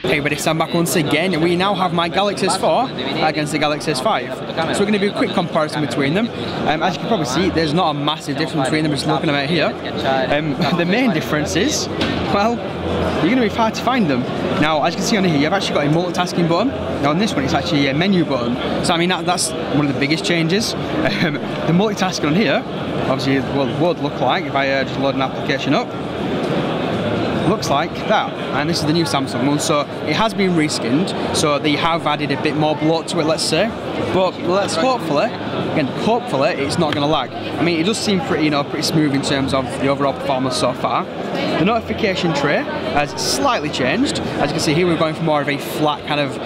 Hey everybody, Sam back once again. We now have my Galaxy S4 against the Galaxy S5. So we're going to do a quick comparison between them. As you can probably see, there's not a massive difference between them, just looking at it here. The main difference is, well, you're going to be hard to find them. Now, as you can see on here, you've actually got a multitasking button. Now on this one, it's actually a menu button. So I mean, that's one of the biggest changes. The multitasking on here, obviously, would look like, if I just load an application up, looks like that, and this is the new Samsung one, so it has been reskinned, so they have added a bit more bloat to it, let's say, but let's hopefully it's not going to lag. I mean, it does seem pretty, pretty smooth in terms of the overall performance so far. The notification tray has slightly changed. As you can see here, we're going for more of a flat kind of,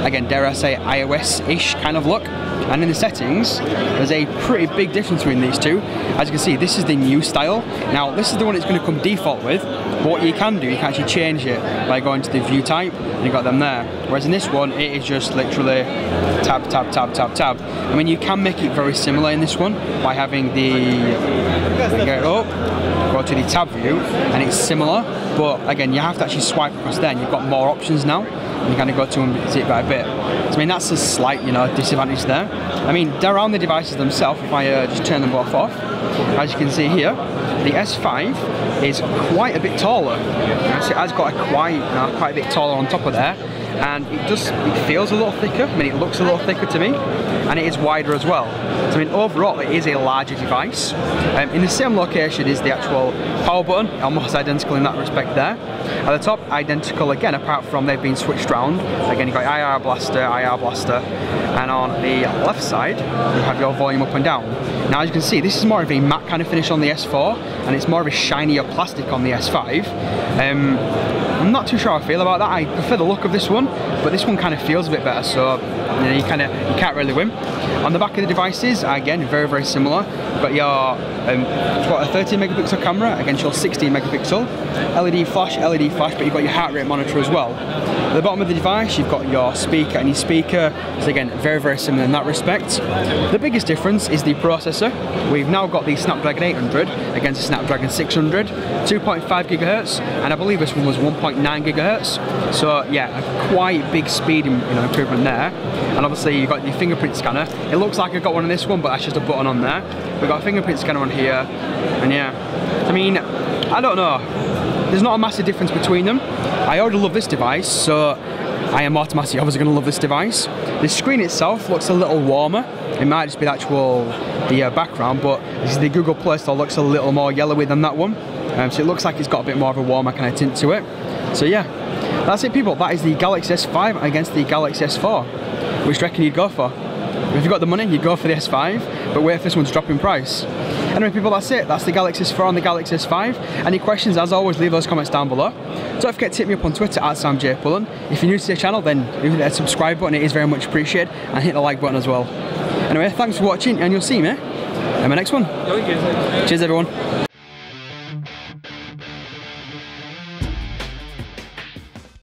again, dare I say, iOS-ish kind of look. And in the settings, there's a pretty big difference between these two. As you can see, this is the new style. Now, this is the one it's going to come default with, but what you can do, you can actually change it by going to the view type, and you've got them there. Whereas in this one, it is just literally tab, tab, tab, tab, tab. I mean, you can make it very similar in this one by having get it up, go to the tab view, and it's similar, but again, you have to actually swipe across there, and you've got more options now. You kind of go to and see it by a bit. So I mean, that's a slight, disadvantage there. I mean, around the devices themselves, if I just turn them both off, as you can see here, the S5 is quite a bit taller. So it has got a quite a bit taller on top of there, and it feels a little thicker. I mean, it looks a little thicker to me, and it is wider as well. So I mean, overall, it is a larger device. In the same location is the actual power button, almost identical in that respect there. At the top, identical again, apart from they've been switched round. Again, you've got IR blaster, and on the left side, you have your volume up and down. Now, as you can see, this is more of a matte kind of finish on the S4, and it's more of a shinier plastic on the S5. I'm not too sure how I feel about that. I prefer the look of this one, but this one kind of feels a bit better, so you can't really win. On the back of the devices, again, very, very similar. You've got your a 13 megapixel camera against your 16 megapixel. LED flash, but you've got your heart rate monitor as well. At the bottom of the device, you've got your speaker, and your speaker is again very, very similar in that respect. The biggest difference is the processor. We've now got the Snapdragon 800 against the Snapdragon 600, 2.5 gigahertz, and I believe this one was 1.9 gigahertz. So yeah, a quite big speed improvement there. And obviously you've got the fingerprint scanner. It looks like I've got one on this one, but that's just a button on there. We've got a fingerprint scanner on here, and yeah, I mean, I don't know. There's not a massive difference between them. I already love this device, so I am automatically obviously going to love this device. The screen itself looks a little warmer. It might just be the actual background, but this is the Google Play Store, looks a little more yellowy than that one. So it looks like it's got a bit more of a warmer kind of tint to it. So yeah, that's it people. That is the Galaxy S5 against the Galaxy S4. Which do you reckon you'd go for? If you've got the money, you'd go for the S5, but wait for this one to drop in price. Anyway people, that's it. That's the Galaxy S4 and the Galaxy S5. Any questions, as always, leave those comments down below. Don't forget to hit me up on Twitter at samjpullen. If you're new to the channel, then hit that subscribe button, it is very much appreciated, and hit the like button as well. Anyway, thanks for watching, and you'll see me in my next one. Cheers everyone.